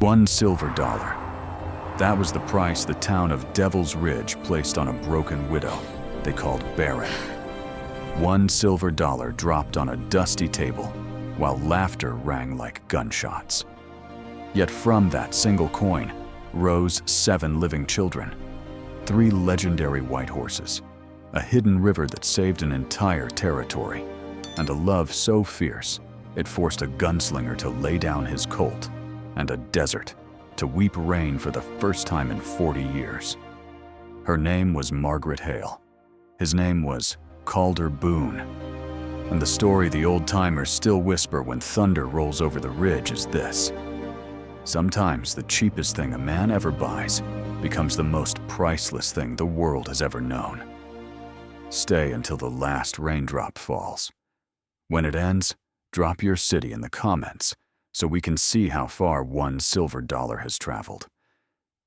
$1. That was the price the town of Devil's Ridge placed on a broken widow they called Barren. $1 dropped on a dusty table, while laughter rang like gunshots. Yet from that single coin rose 7 living children, 3 legendary white horses, a hidden river that saved an entire territory, and a love so fierce it forced a gunslinger to lay down his Colt, and a desert to weep rain for the first time in 40 years. Her name was Margaret Hale. His name was Calder Boone. And the story the old-timers still whisper when thunder rolls over the ridge is this: sometimes the cheapest thing a man ever buys becomes the most priceless thing the world has ever known. Stay until the last raindrop falls. When it ends, drop your city in the comments so we can see how far $1 has traveled.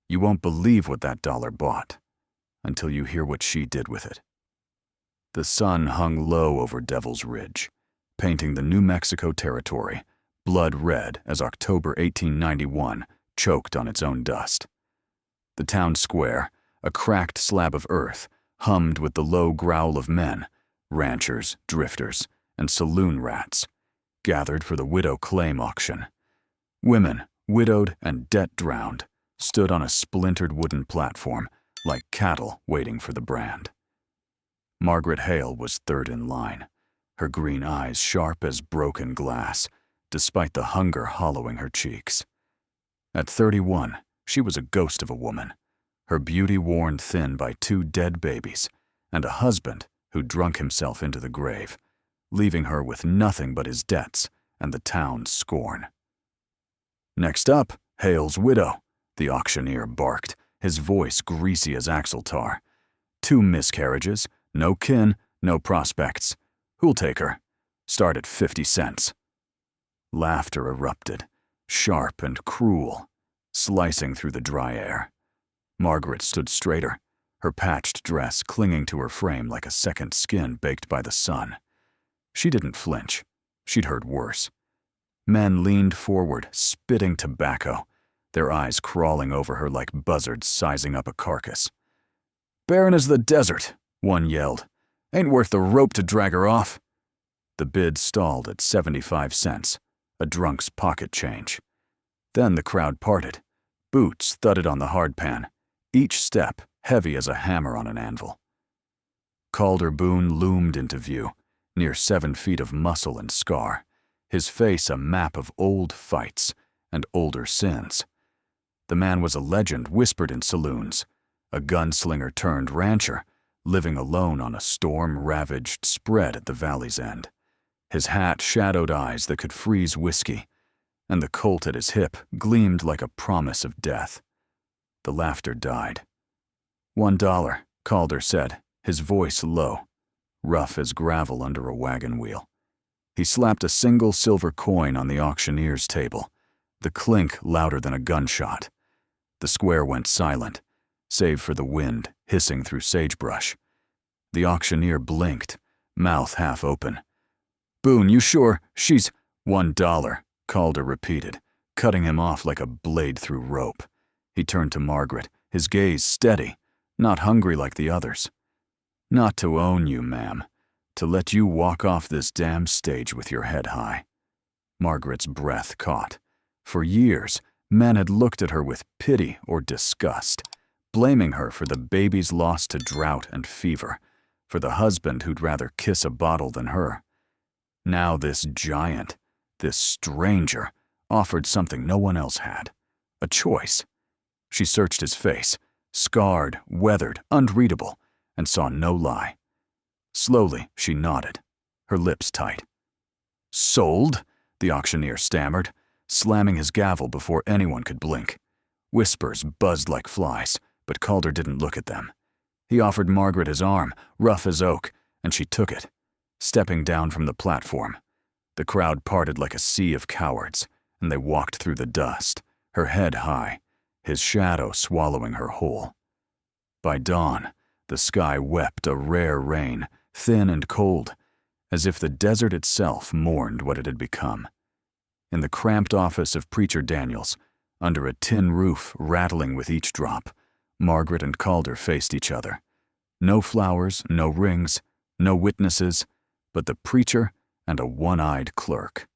You won't believe what that dollar bought until you hear what she did with it. The sun hung low over Devil's Ridge, painting the New Mexico territory blood red as October 1891 choked on its own dust. The town square, a cracked slab of earth, hummed with the low growl of men, ranchers, drifters, and saloon rats, gathered for the widow claim auction. Women, widowed and debt-drowned, stood on a splintered wooden platform like cattle waiting for the brand. Margaret Hale was third in line, her green eyes sharp as broken glass, despite the hunger hollowing her cheeks. At 31, she was a ghost of a woman, her beauty worn thin by 2 dead babies and a husband who drunk himself into the grave, leaving her with nothing but his debts and the town's scorn. "Next up, Hale's widow," the auctioneer barked, his voice greasy as axle tar. "2 miscarriages, no kin, no prospects. Who'll take her? Start at 50 cents. Laughter erupted, sharp and cruel, slicing through the dry air. Margaret stood straighter, her patched dress clinging to her frame like a second skin baked by the sun. She didn't flinch. She'd heard worse. Men leaned forward, spitting tobacco, their eyes crawling over her like buzzards sizing up a carcass. "Barren as the desert," one yelled. "Ain't worth the rope to drag her off." The bid stalled at 75 cents, a drunk's pocket change. Then the crowd parted. Boots thudded on the hardpan, each step heavy as a hammer on an anvil. Calder Boone loomed into view, near 7 feet of muscle and scar, his face a map of old fights and older sins. The man was a legend whispered in saloons, a gunslinger turned rancher, living alone on a storm-ravaged spread at the valley's end. His hat shadowed eyes that could freeze whiskey, and the Colt at his hip gleamed like a promise of death. The laughter died. $1, Calder said, his voice low, rough as gravel under a wagon wheel. He slapped a single silver coin on the auctioneer's table, the clink louder than a gunshot. The square went silent, save for the wind hissing through sagebrush. The auctioneer blinked, mouth half open. "Boone, you sure she's—" $1, Calder repeated, cutting him off like a blade through rope. He turned to Margaret, his gaze steady, not hungry like the others. "Not to own you, ma'am. To let you walk off this damn stage with your head high." Margaret's breath caught. For years, men had looked at her with pity or disgust, blaming her for the babies lost to drought and fever, for the husband who'd rather kiss a bottle than her. Now this giant, this stranger, offered something no one else had, a choice. She searched his face, scarred, weathered, unreadable, and saw no lie. Slowly, she nodded, her lips tight. "Sold?" the auctioneer stammered, slamming his gavel before anyone could blink. Whispers buzzed like flies, but Calder didn't look at them. He offered Margaret his arm, rough as oak, and she took it, stepping down from the platform. The crowd parted like a sea of cowards, and they walked through the dust, her head high, his shadow swallowing her whole. By dawn, the sky wept a rare rain, thin and cold, as if the desert itself mourned what it had become. In the cramped office of Preacher Daniels, Under a tin roof rattling with each drop, Margaret and Calder faced each other. No flowers, no rings, no witnesses, but the preacher and a one-eyed clerk.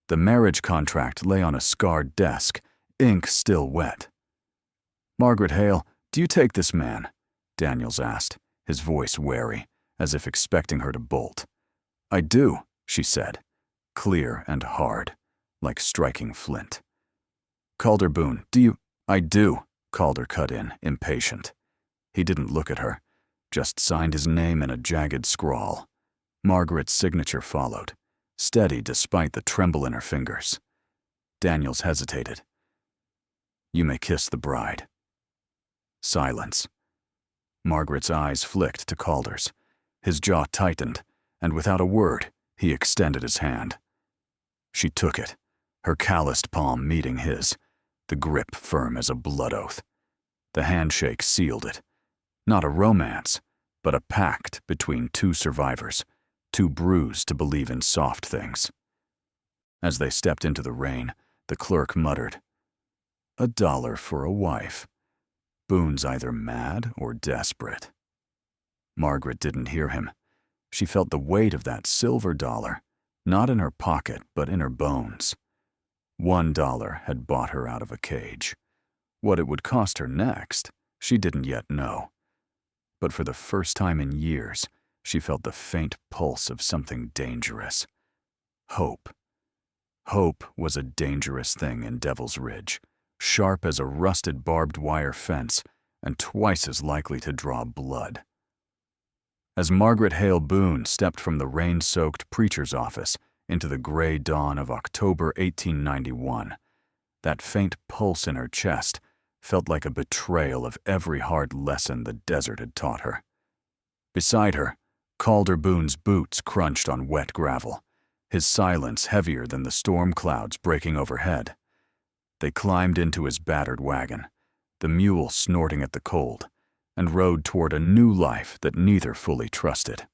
The marriage contract lay on a scarred desk, ink still wet. "Margaret Hale, do you take this man?" Daniels asked, his voice wary, as if expecting her to bolt. "I do," she said, clear and hard, like striking flint. "Calder Boone, do you—" "I do," Calder cut in, impatient. He didn't look at her, just signed his name in a jagged scrawl. Margaret's signature followed, steady despite the tremble in her fingers. Daniels hesitated. "You may kiss the bride." Silence. Margaret's eyes flicked to Calder's. His jaw tightened, and without a word, he extended his hand. She took it, her calloused palm meeting his, the grip firm as a blood oath. The handshake sealed it. Not a romance, but a pact between two survivors, too bruised to believe in soft things. As they stepped into the rain, the clerk muttered, $1 for a wife. Boone's either mad or desperate. Margaret didn't hear him. She felt the weight of that silver dollar, not in her pocket, but in her bones. $1 had bought her out of a cage. What it would cost her next, she didn't yet know. But for the first time in years, she felt the faint pulse of something dangerous. Hope. Hope was a dangerous thing in Devil's Ridge, sharp as a rusted barbed wire fence and twice as likely to draw blood. As Margaret Hale Boone stepped from the rain-soaked preacher's office into the gray dawn of October 1891, that faint pulse in her chest felt like a betrayal of every hard lesson the desert had taught her. Beside her, Calder Boone's boots crunched on wet gravel, his silence heavier than the storm clouds breaking overhead. They climbed into his battered wagon, the mule snorting at the cold, and rode toward a new life that neither fully trusted.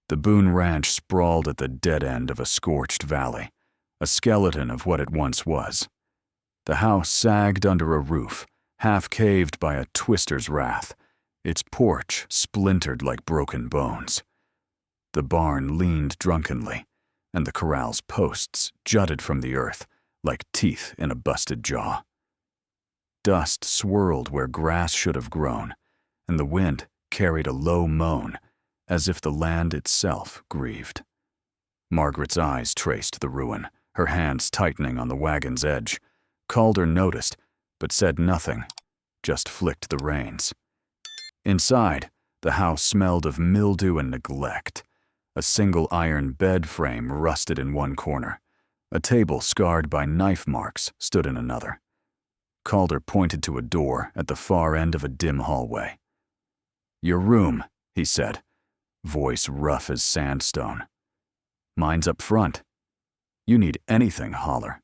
The Boone ranch sprawled at the dead end of a scorched valley, a skeleton of what it once was. The house sagged under a roof, half-caved by a twister's wrath, its porch splintered like broken bones. The barn leaned drunkenly, and the corral's posts jutted from the earth like teeth in a busted jaw. Dust swirled where grass should have grown, and the wind carried a low moan, as if the land itself grieved. Margaret's eyes traced the ruin, her hands tightening on the wagon's edge. Calder noticed, but said nothing, just flicked the reins. Inside, the house smelled of mildew and neglect. A single iron bed frame rusted in one corner. A table scarred by knife marks stood in another. Calder pointed to a door at the far end of a dim hallway. "Your room," he said, voice rough as sandstone. "Mine's up front. You need anything, holler."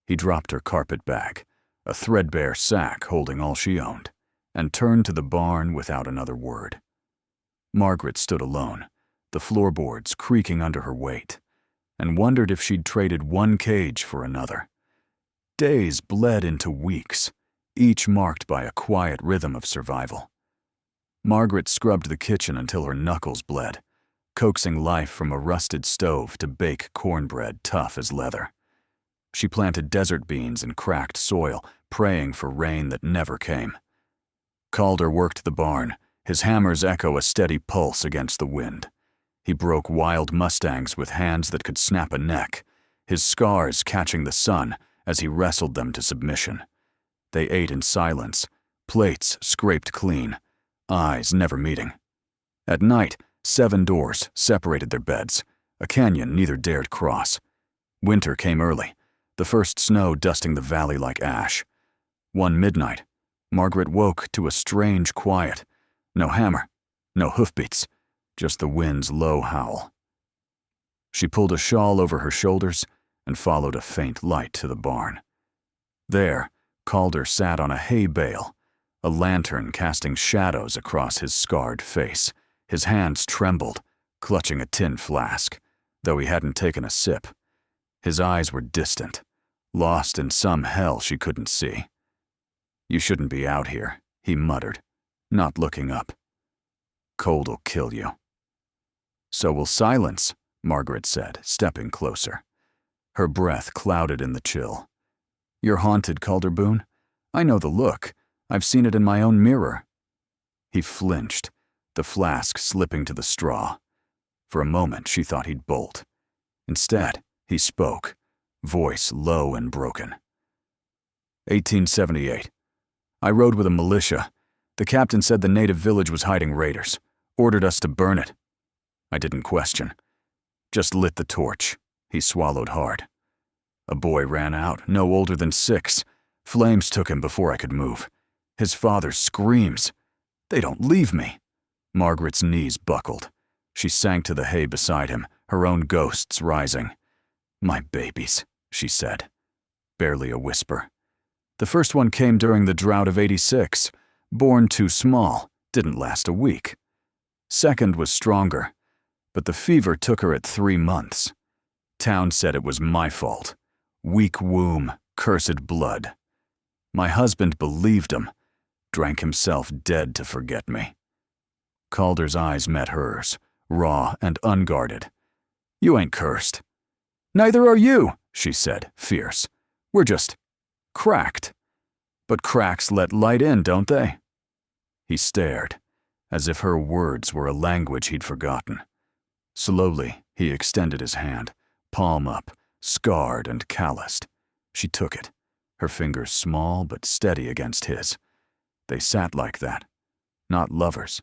He dropped her carpet bag, a threadbare sack holding all she owned, and turned to the barn without another word. Margaret stood alone, the floorboards creaking under her weight, and wondered if she'd traded one cage for another. Days bled into weeks, each marked by a quiet rhythm of survival. Margaret scrubbed the kitchen until her knuckles bled, coaxing life from a rusted stove to bake cornbread tough as leather. She planted desert beans in cracked soil, praying for rain that never came. Calder worked the barn, his hammers echo a steady pulse against the wind. He broke wild mustangs with hands that could snap a neck, his scars catching the sun as he wrestled them to submission. They ate in silence, plates scraped clean, eyes never meeting. At night, 7 doors separated their beds, a canyon neither dared cross. Winter came early, the first snow dusting the valley like ash. One midnight, Margaret woke to a strange quiet. No hammer, no hoofbeats, just the wind's low howl. She pulled a shawl over her shoulders and followed a faint light to the barn. There, Calder sat on a hay bale, a lantern casting shadows across his scarred face. His hands trembled, clutching a tin flask, though he hadn't taken a sip. His eyes were distant, lost in some hell she couldn't see. "You shouldn't be out here," he muttered, not looking up. "Cold'll kill you." "So will silence," Margaret said, stepping closer. Her breath clouded in the chill. "You're haunted, Calder Boone. I know the look. I've seen it in my own mirror." He flinched, the flask slipping to the straw. For a moment, she thought he'd bolt. Instead, he spoke, voice low and broken. 1878. I rode with a militia. The captain said the native village was hiding raiders. Ordered us to burn it. I didn't question. Just lit the torch. He swallowed hard. A boy ran out, no older than 6. Flames took him before I could move. His father's screams. They don't leave me. Margaret's knees buckled. She sank to the hay beside him, her own ghosts rising. "My babies," she said. Barely a whisper. "The first one came during the drought of '86. Born too small, didn't last a week. Second was stronger, but the fever took her at 3 months. Town said it was my fault. Weak womb, cursed blood. My husband believed him, drank himself dead to forget me." Calder's eyes met hers, raw and unguarded. "You ain't cursed." "Neither are you," she said, fierce. "We're just cracked. But cracks let light in, don't they?" He stared, as if her words were a language he'd forgotten. Slowly, he extended his hand, palm up, scarred and calloused. She took it, her fingers small but steady against his. They sat like that. Not lovers.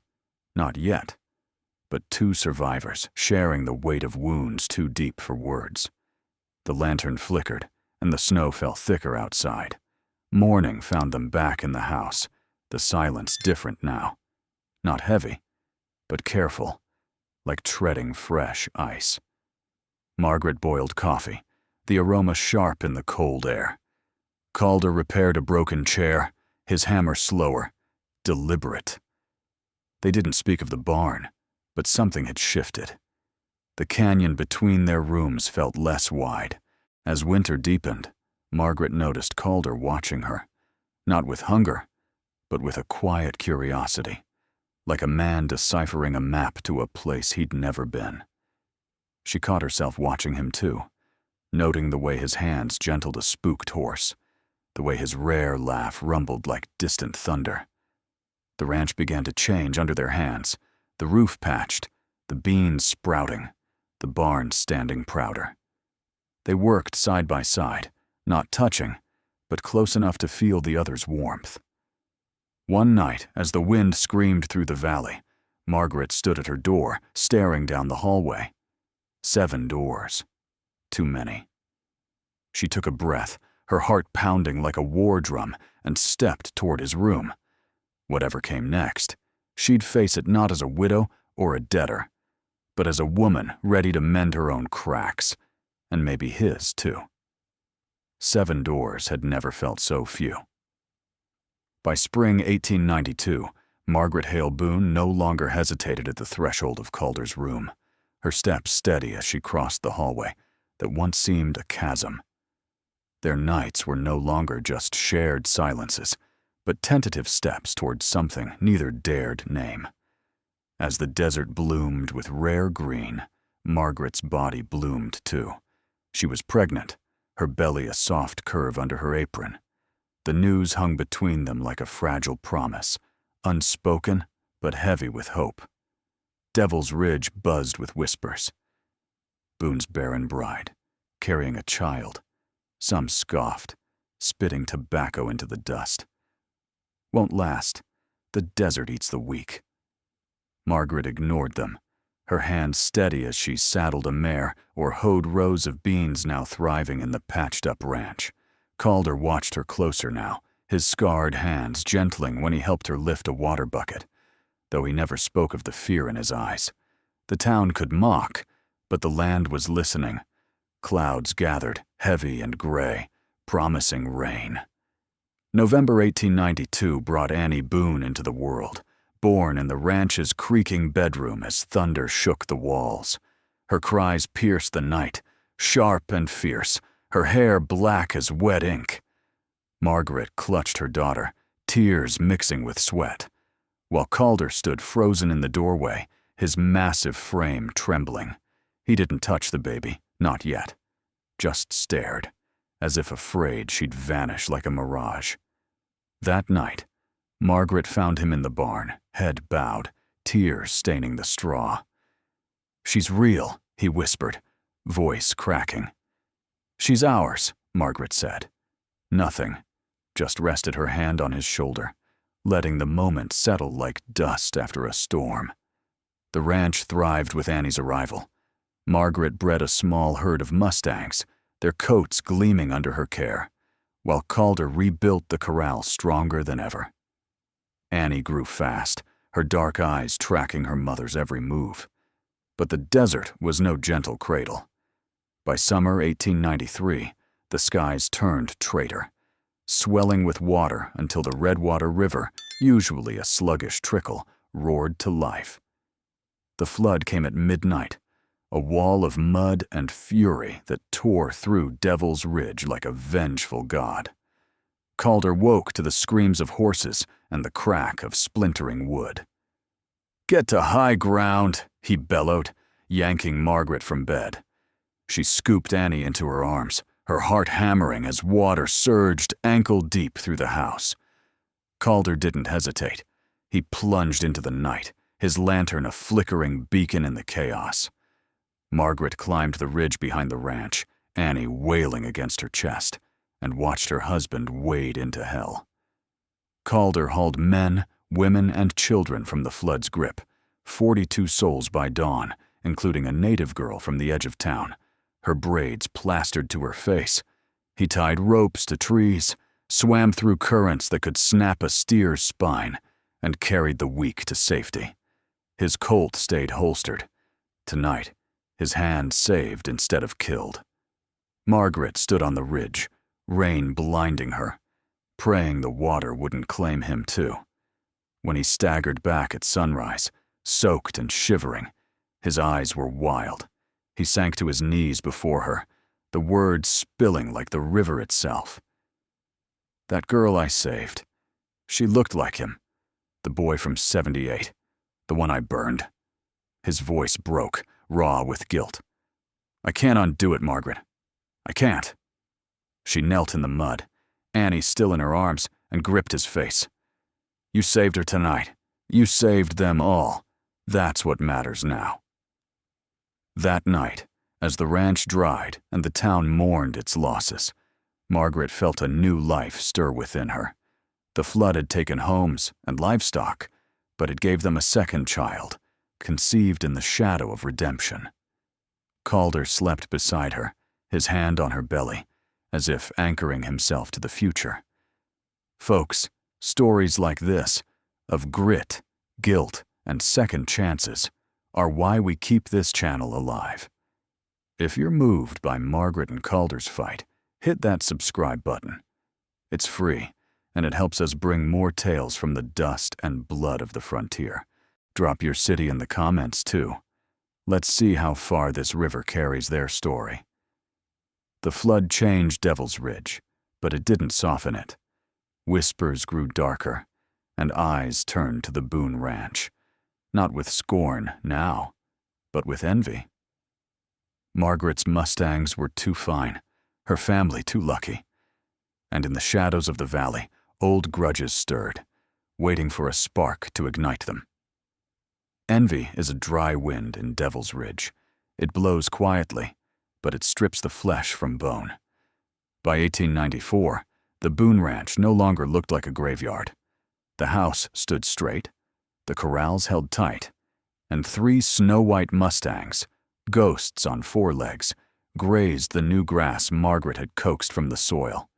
Not yet. But 2 survivors, sharing the weight of wounds too deep for words. The lantern flickered, and the snow fell thicker outside. Morning found them back in the house, the silence different now. Not heavy, but careful, like treading fresh ice. Margaret boiled coffee, the aroma sharp in the cold air. Calder repaired a broken chair, his hammer slower, deliberate. They didn't speak of the barn, but something had shifted. The canyon between their rooms felt less wide. As winter deepened, Margaret noticed Calder watching her, not with hunger, but with a quiet curiosity, like a man deciphering a map to a place he'd never been. She caught herself watching him too, noting the way his hands gentled a spooked horse, the way his rare laugh rumbled like distant thunder. The ranch began to change under their hands, the roof patched, the beans sprouting, the barn standing prouder. They worked side by side, not touching, but close enough to feel the other's warmth. One night, as the wind screamed through the valley, Margaret stood at her door, staring down the hallway. 7 doors. Too many. She took a breath, her heart pounding like a war drum, and stepped toward his room. Whatever came next, she'd face it not as a widow or a debtor, but as a woman ready to mend her own cracks, and maybe his too. 7 doors had never felt so few. By spring 1892, Margaret Hale Boone no longer hesitated at the threshold of Calder's room, her steps steady as she crossed the hallway that once seemed a chasm. Their nights were no longer just shared silences, but tentative steps toward something neither dared name. As the desert bloomed with rare green, Margaret's body bloomed too. She was pregnant, her belly a soft curve under her apron. The news hung between them like a fragile promise, unspoken but heavy with hope. Devil's Ridge buzzed with whispers. Boone's barren bride, carrying a child. Some scoffed, spitting tobacco into the dust. Won't last. The desert eats the weak. Margaret ignored them, her hands steady as she saddled a mare or hoed rows of beans now thriving in the patched-up ranch. Calder watched her closer now, his scarred hands gentling when he helped her lift a water bucket, though he never spoke of the fear in his eyes. The town could mock, but the land was listening. Clouds gathered, heavy and gray, promising rain. November 1892 brought Annie Boone into the world, born in the ranch's creaking bedroom as thunder shook the walls. Her cries pierced the night, sharp and fierce, her hair black as wet ink. Margaret clutched her daughter, tears mixing with sweat, while Calder stood frozen in the doorway, his massive frame trembling. He didn't touch the baby, not yet, just stared, as if afraid she'd vanish like a mirage. That night, Margaret found him in the barn, head bowed, tears staining the straw. "She's real," he whispered, voice cracking. "She's ours," Margaret said. Nothing, just rested her hand on his shoulder, letting the moment settle like dust after a storm. The ranch thrived with Annie's arrival. Margaret bred a small herd of mustangs, their coats gleaming under her care, while Calder rebuilt the corral stronger than ever. Annie grew fast, her dark eyes tracking her mother's every move. But the desert was no gentle cradle. By summer 1893, the skies turned traitor, swelling with water until the Redwater River, usually a sluggish trickle, roared to life. The flood came at midnight, a wall of mud and fury that tore through Devil's Ridge like a vengeful god. Calder woke to the screams of horses and the crack of splintering wood. "Get to high ground," he bellowed, yanking Margaret from bed. She scooped Annie into her arms, her heart hammering as water surged ankle-deep through the house. Calder didn't hesitate. He plunged into the night, his lantern a flickering beacon in the chaos. Margaret climbed the ridge behind the ranch, Annie wailing against her chest, and watched her husband wade into hell. Calder hauled men, women, and children from the flood's grip, 42 souls by dawn, including a native girl from the edge of town, her braids plastered to her face. He tied ropes to trees, swam through currents that could snap a steer's spine, and carried the weak to safety. His Colt stayed holstered. Tonight, his hand saved instead of killed. Margaret stood on the ridge, rain blinding her, praying the water wouldn't claim him too. When he staggered back at sunrise, soaked and shivering, his eyes were wild. He sank to his knees before her, the words spilling like the river itself. "That girl I saved. She looked like him. The boy from 78. The one I burned." His voice broke, raw with guilt. "I can't undo it, Margaret. I can't." She knelt in the mud, Annie still in her arms, and gripped his face. "You saved her tonight. You saved them all. That's what matters now." That night, as the ranch dried and the town mourned its losses, Margaret felt a new life stir within her. The flood had taken homes and livestock, but it gave them a second child, conceived in the shadow of redemption. Calder slept beside her, his hand on her belly, as if anchoring himself to the future. Folks, stories like this, of grit, guilt, and second chances, are why we keep this channel alive. If you're moved by Margaret and Calder's fight, hit that subscribe button. It's free, and it helps us bring more tales from the dust and blood of the frontier. Drop your city in the comments, too. Let's see how far this river carries their story. The flood changed Devil's Ridge, but it didn't soften it. Whispers grew darker, and eyes turned to the Boone Ranch, not with scorn now, but with envy. Margaret's mustangs were too fine, her family too lucky, and in the shadows of the valley, old grudges stirred, waiting for a spark to ignite them. Envy is a dry wind in Devil's Ridge. It blows quietly, but it strips the flesh from bone. By 1894, the Boone Ranch no longer looked like a graveyard. The house stood straight, the corrals held tight, and 3 snow-white mustangs, ghosts on 4 legs, grazed the new grass Margaret had coaxed from the soil.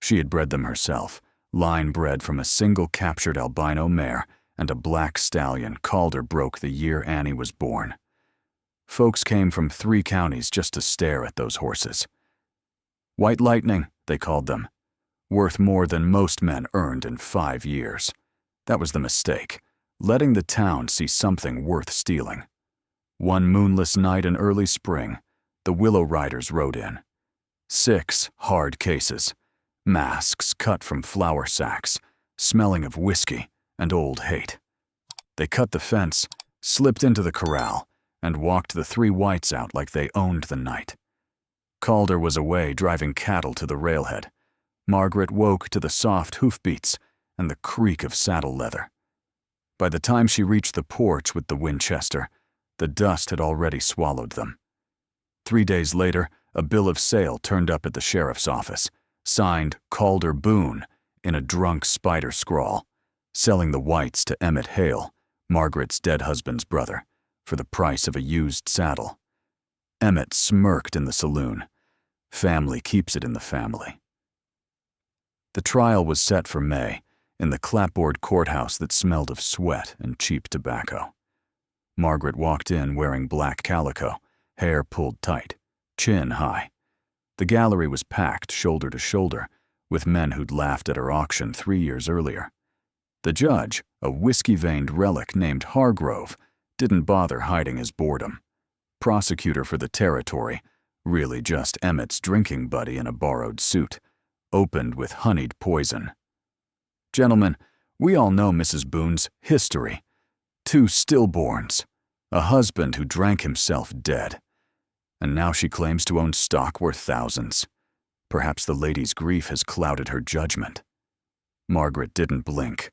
She had bred them herself, line-bred from a single captured albino mare and a black stallion Calder broke the year Annie was born. Folks came from 3 counties just to stare at those horses. White Lightning, they called them, worth more than most men earned in 5 years. That was the mistake, letting the town see something worth stealing. One moonless night in early spring, the Willow Riders rode in. 6 hard cases, masks cut from flour sacks, smelling of whiskey and old hate. They cut the fence, slipped into the corral, and walked the 3 whites out like they owned the night. Calder was away driving cattle to the railhead. Margaret woke to the soft hoofbeats and the creak of saddle leather. By the time she reached the porch with the Winchester, the dust had already swallowed them. 3 days later, a bill of sale turned up at the sheriff's office, signed Calder Boone in a drunk spider scrawl, selling the whites to Emmett Hale, Margaret's dead husband's brother, for the price of a used saddle. Emmett smirked in the saloon. Family keeps it in the family. The trial was set for May, in the clapboard courthouse that smelled of sweat and cheap tobacco. Margaret walked in wearing black calico, hair pulled tight, chin high. The gallery was packed shoulder to shoulder with men who'd laughed at her auction 3 years earlier. The judge, a whiskey-veined relic named Hargrove, didn't bother hiding his boredom. Prosecutor for the territory, really just Emmett's drinking buddy in a borrowed suit, opened with honeyed poison. Gentlemen, we all know Mrs. Boone's history. 2 stillborns, a husband who drank himself dead. And now she claims to own stock worth thousands. Perhaps the lady's grief has clouded her judgment. Margaret didn't blink.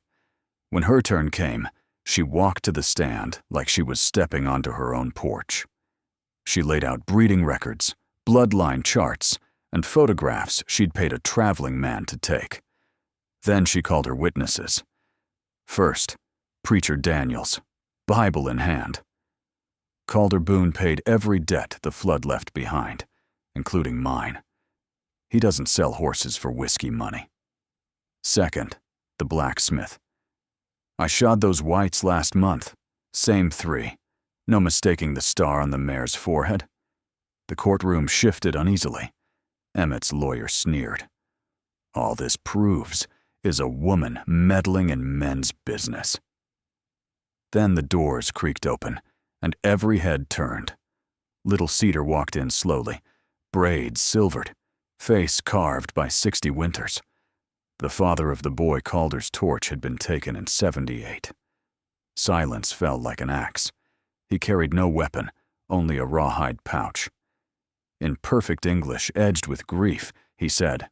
When her turn came, she walked to the stand like she was stepping onto her own porch. She laid out breeding records, bloodline charts, and photographs she'd paid a traveling man to take. Then she called her witnesses. First, Preacher Daniels, Bible in hand. Calder Boone paid every debt the flood left behind, including mine. He doesn't sell horses for whiskey money. Second, the blacksmith. I shod those whites last month, same 3. No mistaking the star on the mare's forehead. The courtroom shifted uneasily. Emmett's lawyer sneered. All this proves is a woman meddling in men's business. Then the doors creaked open, and every head turned. Little Cedar walked in slowly, braids silvered, face carved by 60 winters. The father of the boy Calder's torch had been taken in 78. Silence fell like an axe. He carried no weapon, only a rawhide pouch. In perfect English, edged with grief, he said,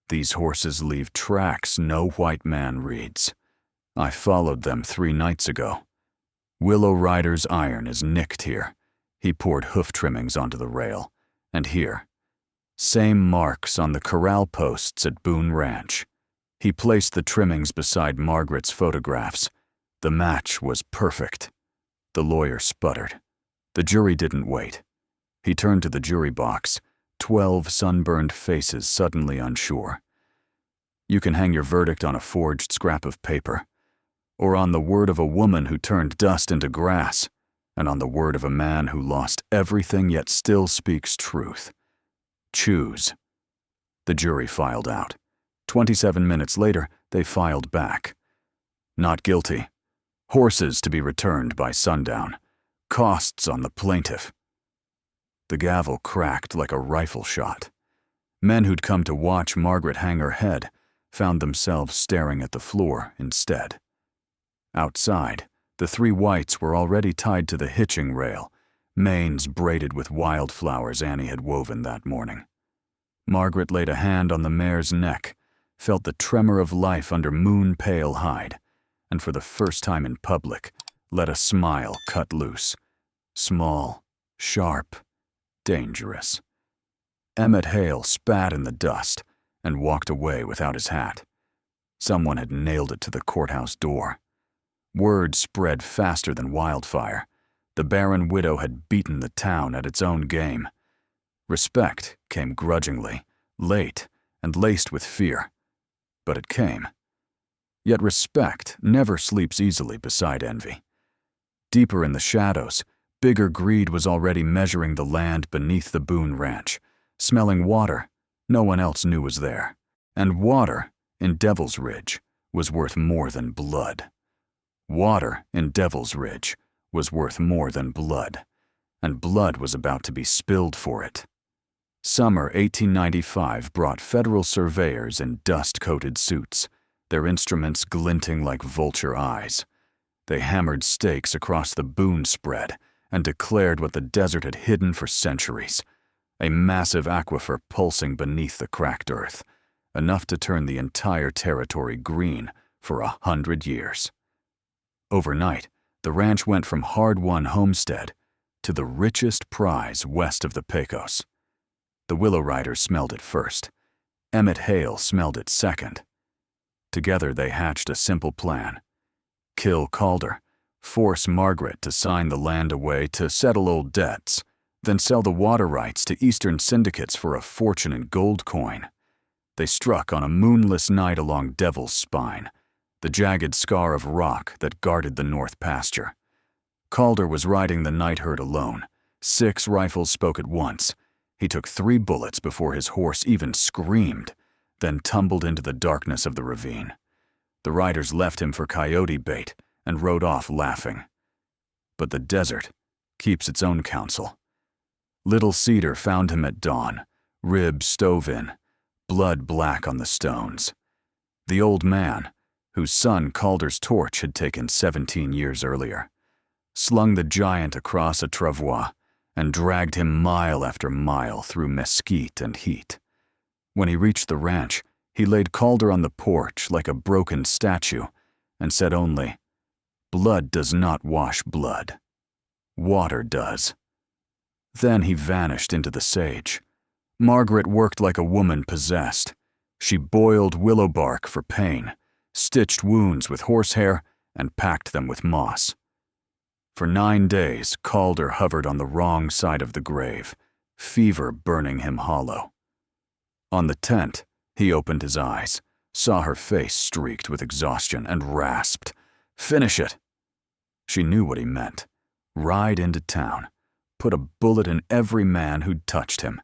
"These horses leave tracks no white man reads. I followed them 3 nights ago. Willow Rider's iron is nicked here." He poured hoof trimmings onto the rail. "And here. Same marks on the corral posts at Boone Ranch." He placed the trimmings beside Margaret's photographs. The match was perfect. The lawyer sputtered. The jury didn't wait. He turned to the jury box, 12 sunburned faces suddenly unsure. "You can hang your verdict on a forged scrap of paper, or on the word of a woman who turned dust into grass, and on the word of a man who lost everything yet still speaks truth. Choose." The jury filed out. 27 minutes later, they filed back. "Not guilty. Horses to be returned by sundown. Costs on the plaintiff." The gavel cracked like a rifle shot. Men who'd come to watch Margaret hang her head found themselves staring at the floor instead. Outside, the 3 whites were already tied to the hitching rail, manes braided with wildflowers Annie had woven that morning. Margaret laid a hand on the mare's neck, felt the tremor of life under moon-pale hide, and for the first time in public, let a smile cut loose. Small, sharp, dangerous. Emmett Hale spat in the dust and walked away without his hat. Someone had nailed it to the courthouse door. Word spread faster than wildfire. The Barren widow had beaten the town at its own game. Respect came grudgingly, late, and laced with fear. But it came. Yet respect never sleeps easily beside envy. Deeper in the shadows, bigger greed was already measuring the land beneath the Boone Ranch, smelling water no one else knew was there. And water, in Devil's Ridge, was worth more than blood. Water in Devil's Ridge was worth more than blood, and blood was about to be spilled for it. Summer 1895 brought federal surveyors in dust-coated suits, their instruments glinting like vulture eyes. They hammered stakes across the Boone spread and declared what the desert had hidden for centuries, a massive aquifer pulsing beneath the cracked earth, enough to turn the entire territory green for 100 years. Overnight, the ranch went from hard-won homestead to the richest prize west of the Pecos. The Willow Riders smelled it first. Emmett Hale smelled it second. Together they hatched a simple plan. Kill Calder, force Margaret to sign the land away to settle old debts, then sell the water rights to Eastern syndicates for a fortune in gold coin. They struck on a moonless night along Devil's Spine, the jagged scar of rock that guarded the north pasture. Calder was riding the night herd alone. 6 rifles spoke at once. He took 3 bullets before his horse even screamed, then tumbled into the darkness of the ravine. The riders left him for coyote bait and rode off laughing. But the desert keeps its own counsel. Little Cedar found him at dawn, ribs stove in, blood black on the stones. The old man, whose son Calder's torch had taken 17 years earlier, slung the giant across a travois and dragged him mile after mile through mesquite and heat. When he reached the ranch, he laid Calder on the porch like a broken statue and said only, "Blood does not wash blood. Water does." Then he vanished into the sage. Margaret worked like a woman possessed. She boiled willow bark for pain, stitched wounds with horsehair, and packed them with moss. For 9 days, Calder hovered on the wrong side of the grave, fever burning him hollow. On the 10th, he opened his eyes, saw her face streaked with exhaustion, and rasped, "Finish it!" She knew what he meant. Ride into town, put a bullet in every man who'd touched him.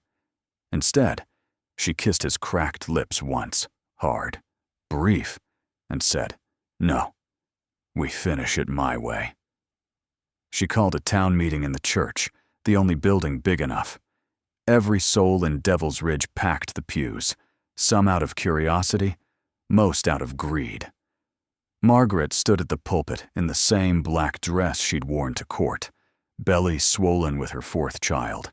Instead, she kissed his cracked lips once, hard, brief, and said, "No, we finish it my way." She called a town meeting in the church, the only building big enough. Every soul in Devil's Ridge packed the pews, some out of curiosity, most out of greed. Margaret stood at the pulpit in the same black dress she'd worn to court, belly swollen with her 4th child,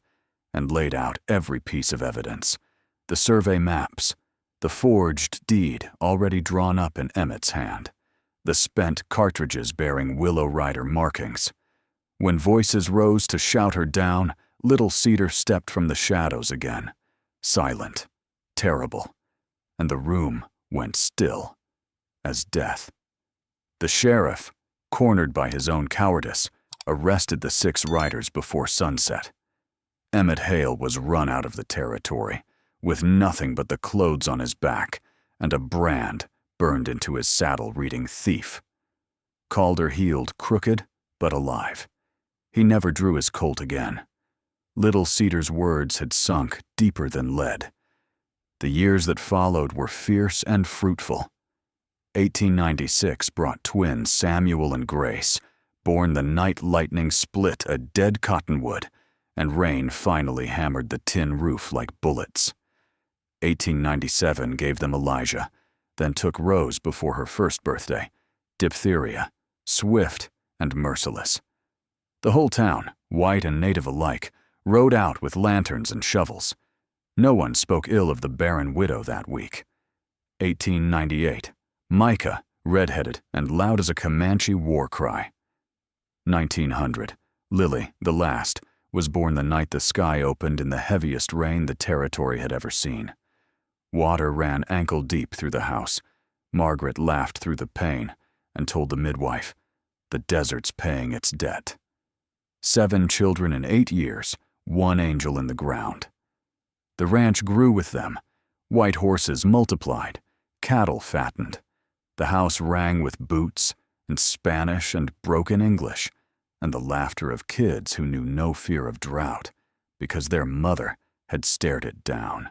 and laid out every piece of evidence, the survey maps, the forged deed already drawn up in Emmett's hand, the spent cartridges bearing Willow Rider markings. When voices rose to shout her down, Little Cedar stepped from the shadows again, silent, terrible, and the room went still as death. The sheriff, cornered by his own cowardice, arrested the 6 riders before sunset. Emmett Hale was run out of the territory, with nothing but the clothes on his back and a brand burned into his saddle reading "Thief." Calder healed crooked but alive. He never drew his Colt again. Little Cedar's words had sunk deeper than lead. The years that followed were fierce and fruitful. 1896 brought twins Samuel and Grace, born the night lightning split a dead cottonwood, and rain finally hammered the tin roof like bullets. 1897 gave them Elijah, then took Rose before her 1st birthday, diphtheria, swift and merciless. The whole town, white and native alike, rode out with lanterns and shovels. No one spoke ill of the Barren widow that week. 1898, Micah, red-headed and loud as a Comanche war cry. 1900, Lily, the last, was born the night the sky opened in the heaviest rain the territory had ever seen. Water ran ankle-deep through the house. Margaret laughed through the pain and told the midwife, "The desert's paying its debt." 7 children in 8 years, 1 angel in the ground. The ranch grew with them. White horses multiplied, cattle fattened. The house rang with boots and Spanish and broken English, and the laughter of kids who knew no fear of drought because their mother had stared it down.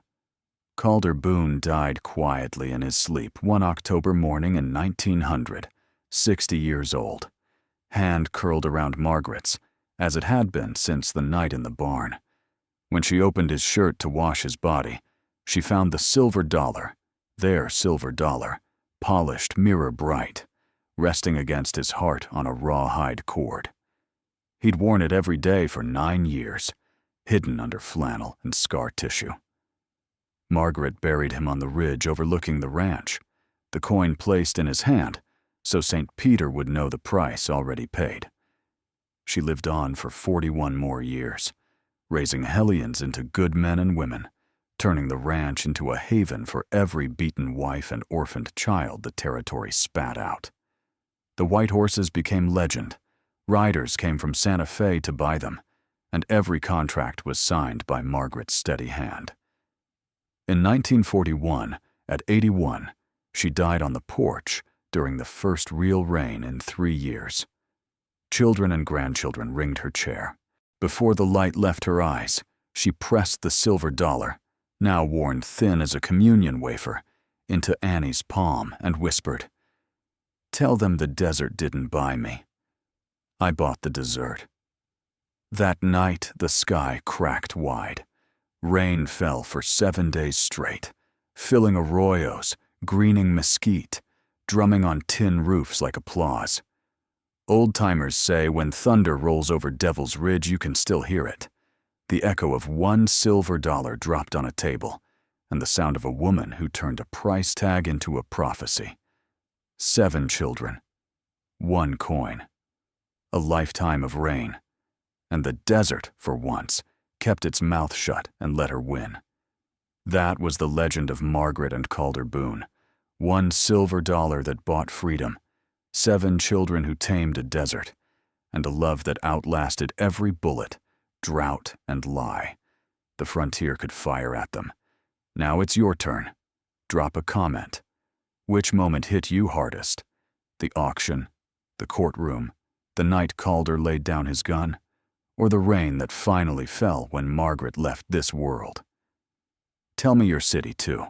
Calder Boone died quietly in his sleep one October morning in 1900, 60 years old, hand curled around Margaret's, as it had been since the night in the barn. When she opened his shirt to wash his body, she found the silver dollar, their silver dollar, polished mirror bright, resting against his heart on a rawhide cord. He'd worn it every day for 9 years, hidden under flannel and scar tissue. Margaret buried him on the ridge overlooking the ranch, the coin placed in his hand so St. Peter would know the price already paid. She lived on for 41 more years, raising hellions into good men and women, turning the ranch into a haven for every beaten wife and orphaned child the territory spat out. The white horses became legend. Riders came from Santa Fe to buy them, and every contract was signed by Margaret's steady hand. In 1941, at 81, she died on the porch during the first real rain in 3 years. Children and grandchildren ringed her chair. Before the light left her eyes, she pressed the silver dollar, now worn thin as a communion wafer, into Annie's palm and whispered, "Tell them the desert didn't buy me. I bought the dessert." That night, the sky cracked wide. Rain fell for 7 days straight, filling arroyos, greening mesquite, drumming on tin roofs like applause. Old-timers say when thunder rolls over Devil's Ridge, you can still hear it. The echo of one silver dollar dropped on a table, and the sound of a woman who turned a price tag into a prophecy. 7 children, 1 coin, a lifetime of rain, and the desert, for once, kept its mouth shut and let her win. That was the legend of Margaret and Calder Boone. 1 silver dollar that bought freedom, 7 children who tamed a desert, and a love that outlasted every bullet, drought, and lie the frontier could fire at them. Now it's your turn. Drop a comment. Which moment hit you hardest? The auction, the courtroom, the night Calder laid down his gun, or the rain that finally fell when Margaret left this world? Tell me your city, too.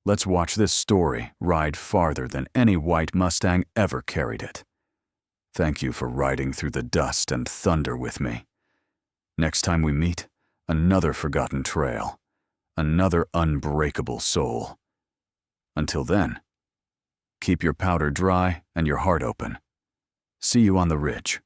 Let's watch this story ride farther than any white Mustang ever carried it. Thank you for riding through the dust and thunder with me. Next time we meet, another forgotten trail, another unbreakable soul. Until then, keep your powder dry and your heart open. See you on the ridge.